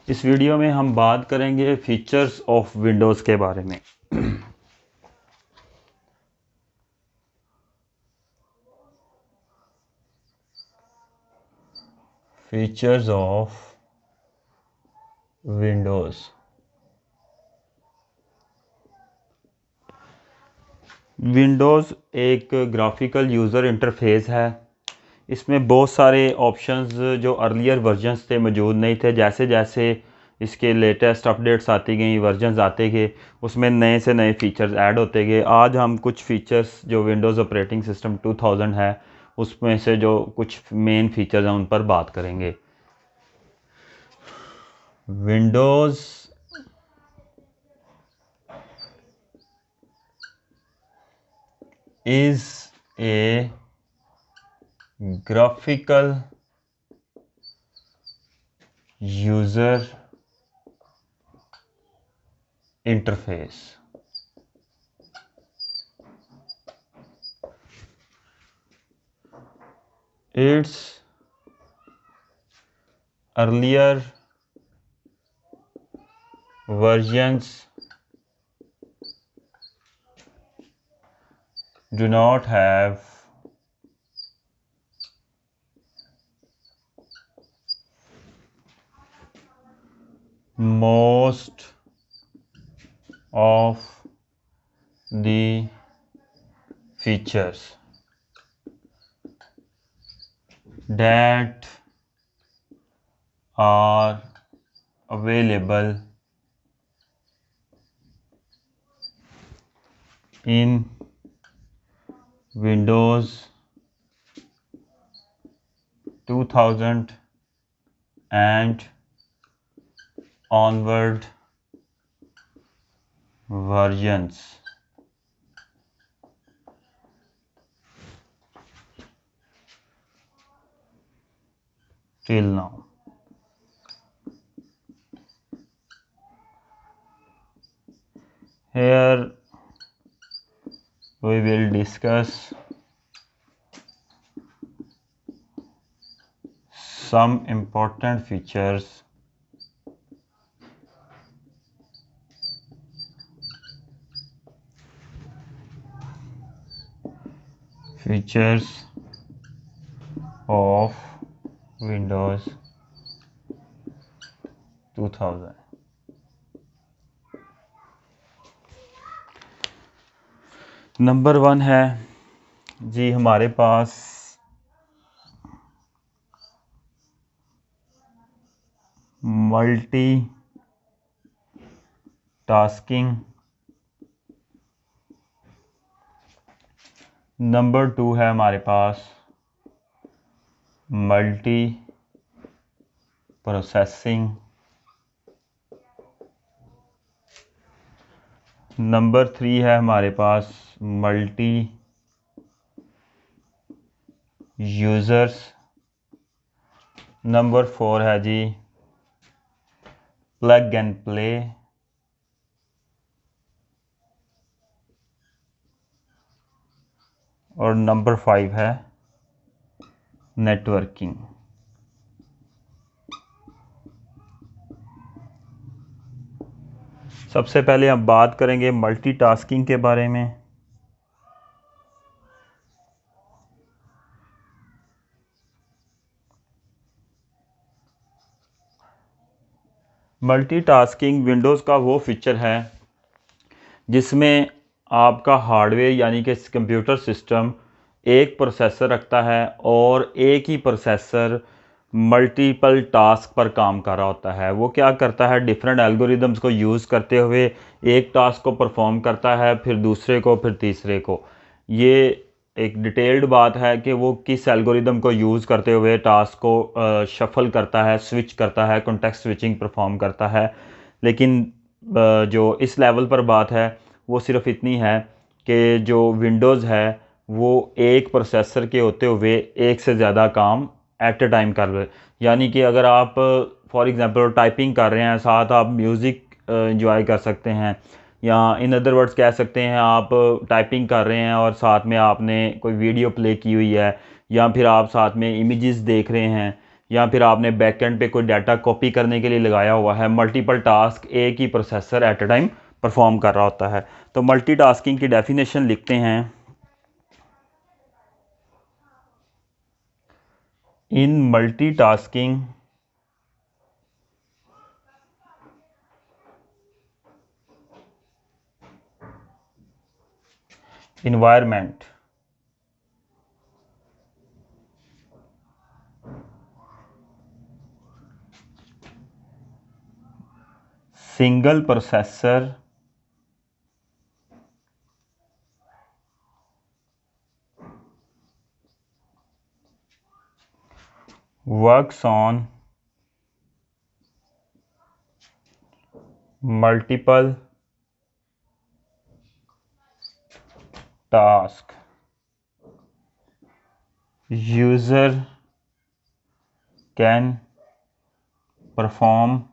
इस वीडियो में हम बात करेंगे फीचर्स ऑफ विंडोज़ के बारे में। Features of Windows. विंडोज़ एक ग्राफिकल यूज़र इंटरफेस है। इसमें बहुत सारे ऑप्शंस जो अर्लियर वर्जन्स थे मौजूद नहीं थे। जैसे जैसे इसके लेटेस्ट अपडेट्स आती गई, वर्जन्स आते गए, उसमें नए से नए फीचर्स ऐड होते गए। आज हम कुछ फीचर्स जो विंडोज़ ऑपरेटिंग सिस्टम 2000 है उसमें से जो कुछ मेन फीचर्स हैं उन पर बात करेंगे। Windows is a graphical user interface. Its earlier versions do not have most of the features that are available in Windows 2000 and onward versions. Till now. Here we will discuss some important features of Windows 2000। Number 1 है जी हमारे पास multi tasking. Number 2 है हमारे पास multi processing. Number 3 है हमारे पास multi users. Number 4 है जी plug and play. और number 5 है networking. सबसे पहले हम बात करेंगे मल्टीटास्किंग के बारे में। मल्टीटास्किंग विंडोज़ का वो फीचर है जिसमें आपका हार्डवेयर यानी कि कंप्यूटर सिस्टम एक प्रोसेसर रखता है और एक ही प्रोसेसर मल्टीपल टास्क पर काम कर रहा होता है। वो क्या करता है, डिफरेंट एल्गोरिदम्स को यूज़ करते हुए एक टास्क को परफॉर्म करता है, फिर दूसरे को, फिर तीसरे को। ये एक डिटेल्ड बात है कि वो किस एल्गोरिदम को यूज़ करते हुए टास्क को शफल करता है, स्विच करता है, कॉन्टेक्स्ट स्विचिंग परफॉर्म करता है। लेकिन जो इस लेवल पर बात है वो सिर्फ इतनी है कि जो विंडोज़ है वो एक प्रोसेसर के होते हुए एक से ज़्यादा काम एट अ टाइम कर रहे। यानी कि अगर आप फॉर एग्ज़ाम्पल टाइपिंग कर रहे हैं, साथ आप म्यूज़िक इंजॉय कर सकते हैं, या इन अदर वर्ड्स कह सकते हैं आप टाइपिंग कर रहे हैं और साथ में आपने कोई वीडियो प्ले की हुई है, या फिर आप साथ में इमेजेस देख रहे हैं, या फिर आपने बैकएंड पे कोई डाटा कॉपी करने के लिए लगाया हुआ है, मल्टीपल टास्क एक ही processor at a time perform कर रहा होता है। तो मल्टीटास्किंग की डेफिनेशन लिखते हैं, इन multitasking environment, single processor works on multiple tasks. User can perform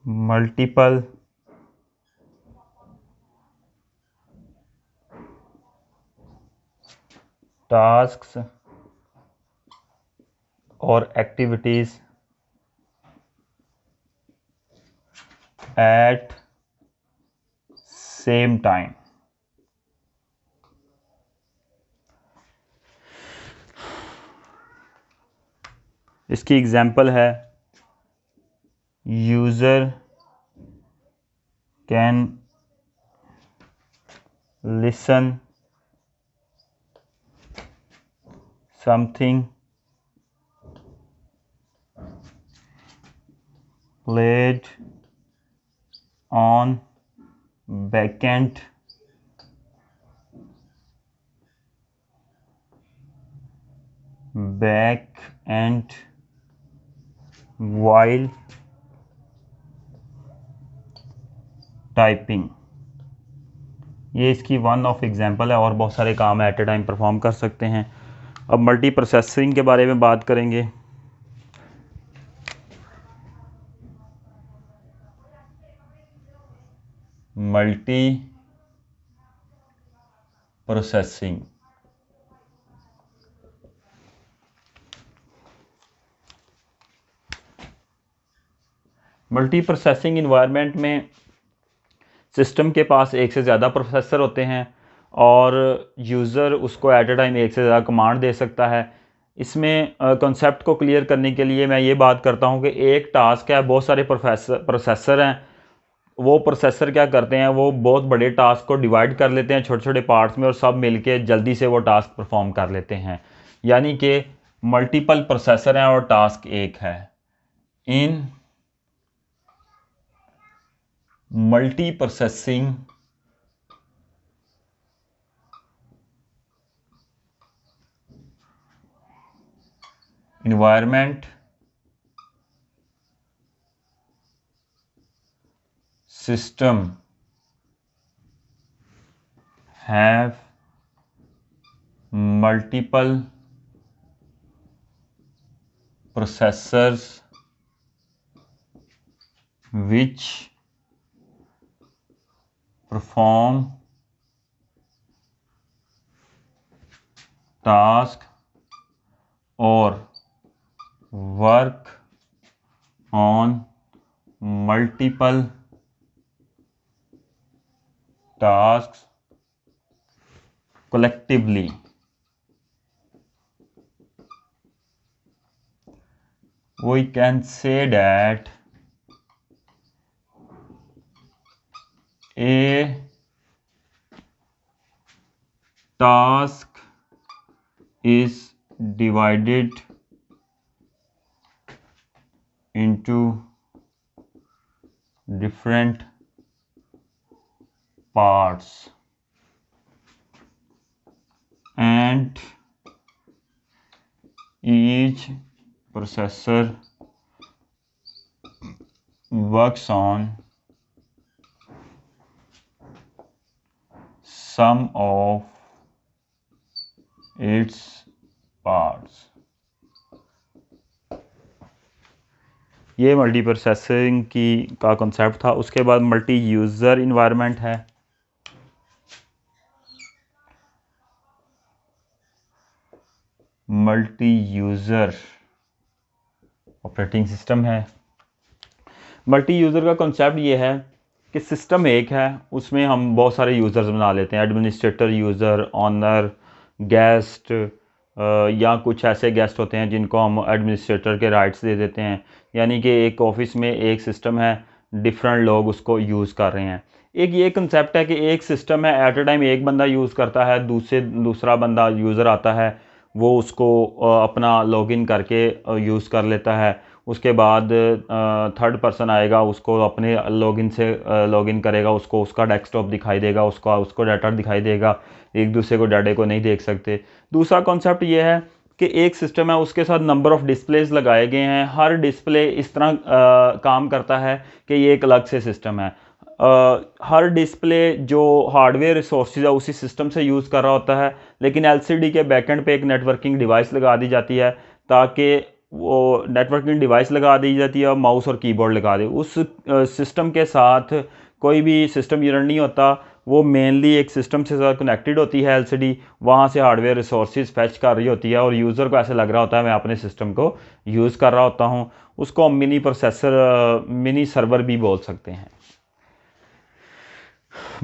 multiple tasks or activities at same time. इसकी एग्जाम्पल है, user can listen something played on backend while typing. ये इसकी वन ऑफ एग्जांपल है, और बहुत सारे काम eight a time perform कर सकते हैं। अब मल्टी प्रोसेसिंग के बारे में बात करेंगे। Multi processing multi processing environment में सिस्टम के पास एक से ज़्यादा प्रोसेसर होते हैं और यूज़र उसको एट ए टाइम एक से ज़्यादा कमांड दे सकता है। इसमें कॉन्सेप्ट को क्लियर करने के लिए मैं ये बात करता हूँ कि एक टास्क है, बहुत सारे प्रोसेसर हैं, वो प्रोसेसर क्या करते हैं, वो बहुत बड़े टास्क को डिवाइड कर लेते हैं छोटे छोटे पार्ट्स में और सब मिलके जल्दी से वो टास्क परफॉर्म कर लेते हैं। यानी कि मल्टीपल प्रोसेसर हैं और टास्क एक है। In multiprocessing environment, system have multiple processors which perform task or work on multiple tasks collectively. We can say that a task is divided into different parts and each processor works on some of its parts. ये multi processing का concept था। उसके बाद multi user environment है। Multi user operating system है। Multi user का concept ये है कि सिस्टम एक है, उसमें हम बहुत सारे यूज़र्स बना लेते हैं, एडमिनिस्ट्रेटर यूज़र, ऑनर, गेस्ट, या कुछ ऐसे गेस्ट होते हैं जिनको हम एडमिनिस्ट्रेटर के राइट्स दे देते हैं। यानी कि एक ऑफिस में एक सिस्टम है, डिफरेंट लोग उसको यूज़ कर रहे हैं। एक ये कंसेप्ट है कि एक सिस्टम है, एट अ टाइम एक बंदा यूज़ करता है, दूसरा बंदा यूज़र आता है, वो उसको अपना लॉगिन करके यूज़ कर लेता है। उसके बाद थर्ड पर्सन आएगा, उसको अपने लॉगिन से लॉगिन करेगा, उसको उसका डेस्कटॉप दिखाई देगा, उसको डाटा दिखाई देगा। एक दूसरे को डाटे को नहीं देख सकते। दूसरा कॉन्सेप्ट ये है कि एक सिस्टम है, उसके साथ नंबर ऑफ़ डिस्प्लेज लगाए गए हैं। हर डिस्प्ले इस तरह काम करता है कि ये एक अलग से सिस्टम है। हर डिस्प्ले जो हार्डवेयर रिसोर्सेज है उसी सिस्टम से यूज़ कर रहा होता है, लेकिन एलसीडी के बैकएंड पे एक नेटवर्किंग डिवाइस लगा दी जाती है, ताकि वो नेटवर्किंग डिवाइस लगा दी जाती है और माउस और कीबोर्ड लगा दे। उस सिस्टम के साथ कोई भी सिस्टम यूनिट नहीं होता, वो मेनली एक सिस्टम से साथ कनेक्टेड होती है एलसीडी, वहाँ से हार्डवेयर रिसोर्सेज फैच कर रही होती है और यूज़र को ऐसे लग रहा होता है मैं अपने सिस्टम को यूज़ कर रहा होता हूँ। उसको हम मिनी प्रोसेसर, मिनी सर्वर भी बोल सकते हैं।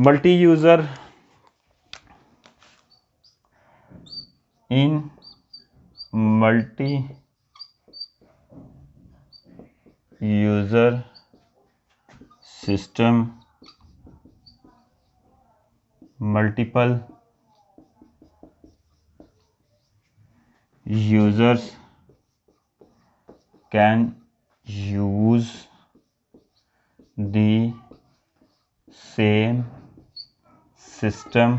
Multi user in multi user system multiple users can use the same system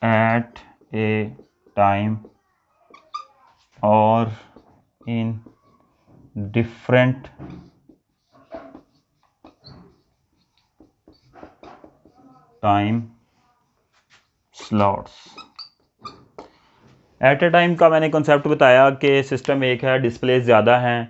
at a time or in different time slots। At a time का मैंने कॉन्सेप्ट बताया कि सिस्टम एक है, डिस्प्ले ज़्यादा हैं,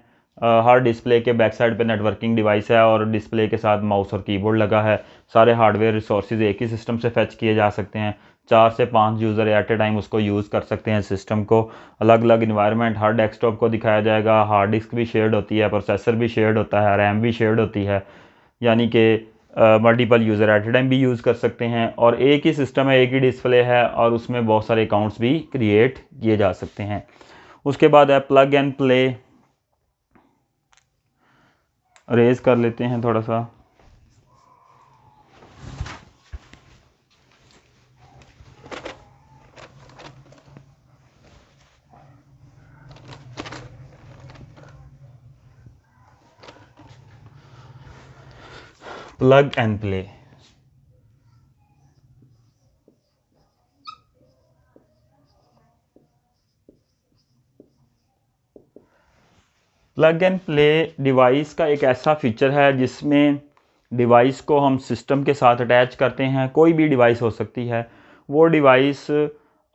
हर डिस्प्ले के बैक साइड पे नेटवर्किंग डिवाइस है और डिस्प्ले के साथ माउस और कीबोर्ड लगा है। सारे हार्डवेयर रिसोर्सेज एक ही सिस्टम से फैच किए जा सकते हैं। 4 से 5 यूज़र एट ए टाइम उसको यूज़ कर सकते हैं सिस्टम को। अलग अलग इन्वायरमेंट हर डेस्कटॉप को दिखाया जाएगा। हार्ड डिस्क भी शेयर्ड होती है, प्रोसेसर भी शेयर्ड होता है, रैम भी शेयर्ड होती है। यानी कि multiple user eight a time भी यूज़ कर सकते हैं। और एक ही सिस्टम है, एक ही डिस्प्ले है और उसमें बहुत सारे अकाउंट्स भी क्रिएट किए जा सकते हैं। उसके बाद है प्लग एंड प्ले। रेज कर लेते हैं थोड़ा सा। Plug and play plug and play device का एक ऐसा फीचर है जिसमें डिवाइस को हम सिस्टम के साथ अटैच करते हैं। कोई भी डिवाइस हो सकती है। वो डिवाइस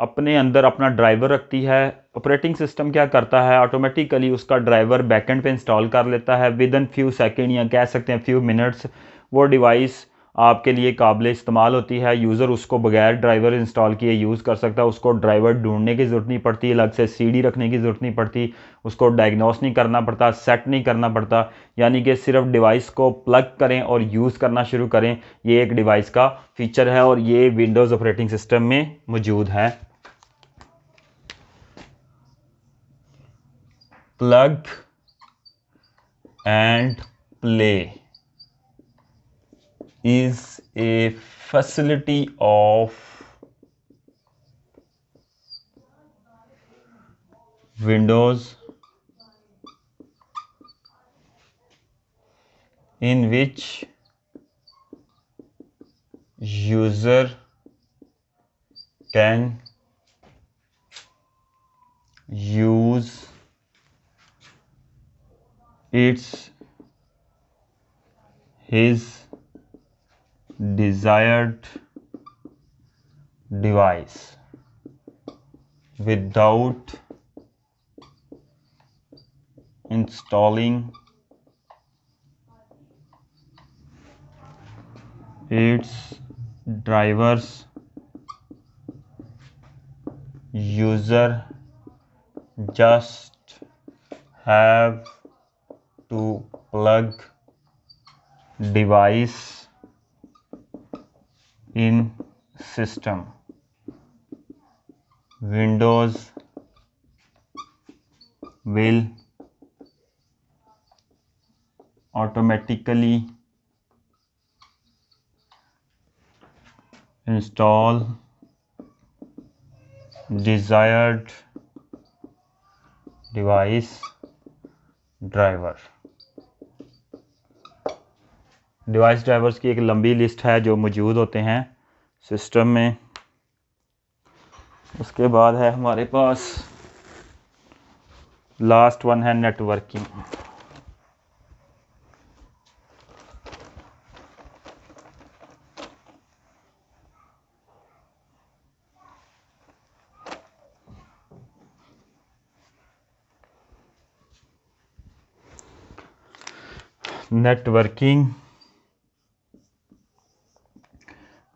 अपने अंदर अपना ड्राइवर रखती है। ऑपरेटिंग सिस्टम क्या करता है, ऑटोमेटिकली उसका ड्राइवर बैकएंड पे इंस्टॉल कर लेता है। विद इन फ्यू सेकेंड या कह सकते हैं फ्यू मिनट्स वो डिवाइस आपके लिए काबिल इस्तेमाल होती है। यूज़र उसको बगैर ड्राइवर इंस्टॉल किए यूज़ कर सकता है। उसको ड्राइवर ढूंढने की ज़रूरत नहीं पड़ती, अलग से सीडी रखने की ज़रूरत नहीं पड़ती, उसको डायग्नोस नहीं करना पड़ता, सेट नहीं करना पड़ता। यानी कि सिर्फ डिवाइस को प्लग करें और यूज़ करना शुरू करें। ये एक डिवाइस का फीचर है और ये विंडोज़ ऑपरेटिंग सिस्टम में मौजूद है। Plug and play is a facility of Windows in which user can use his desired device without installing its drivers user just have to plug device in system. Windows will automatically install desired device driver. Device drivers की एक लंबी list है जो मौजूद होते हैं system में। उसके बाद है हमारे पास लास्ट वन है नेटवर्किंग। नेटवर्किंग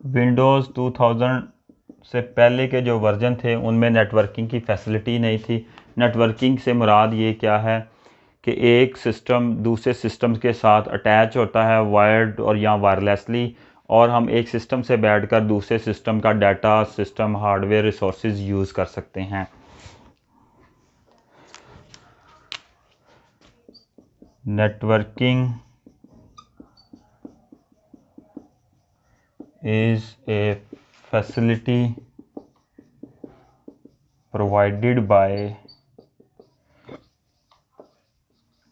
विंडोज़ 2000 से पहले के जो वर्जन थे उनमें नेटवर्किंग की फैसिलिटी नहीं थी। नेटवर्किंग से मुराद ये क्या है कि एक सिस्टम दूसरे सिस्टम के साथ अटैच होता है वायर्ड और या वायरलेसली, और हम एक सिस्टम से बैठकर दूसरे सिस्टम का data, system, hardware, resources use कर सकते हैं। Networking is a facility provided by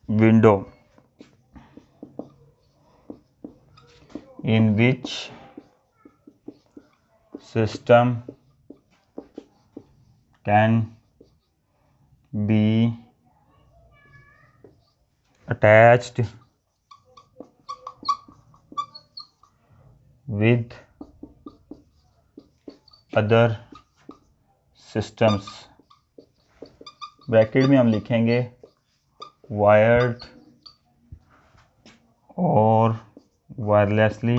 Windows in which system can be attached with other systems। Bracket में हम लिखेंगे वायर्ड और wirelessly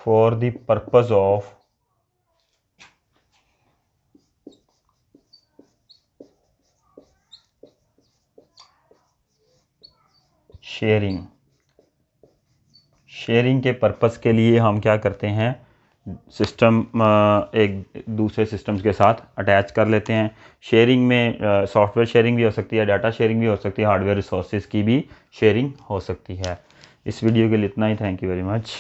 for the purpose of sharing के पर्पस के लिए हम क्या करते हैं, सिस्टम एक दूसरे सिस्टम्स के साथ अटैच कर लेते हैं। शेयरिंग में सॉफ्टवेयर शेयरिंग भी हो सकती है, डाटा शेयरिंग भी हो सकती है, हार्डवेयर रिसोर्सेज की भी शेयरिंग हो सकती है। इस वीडियो के लिए इतना ही। Thank you very much.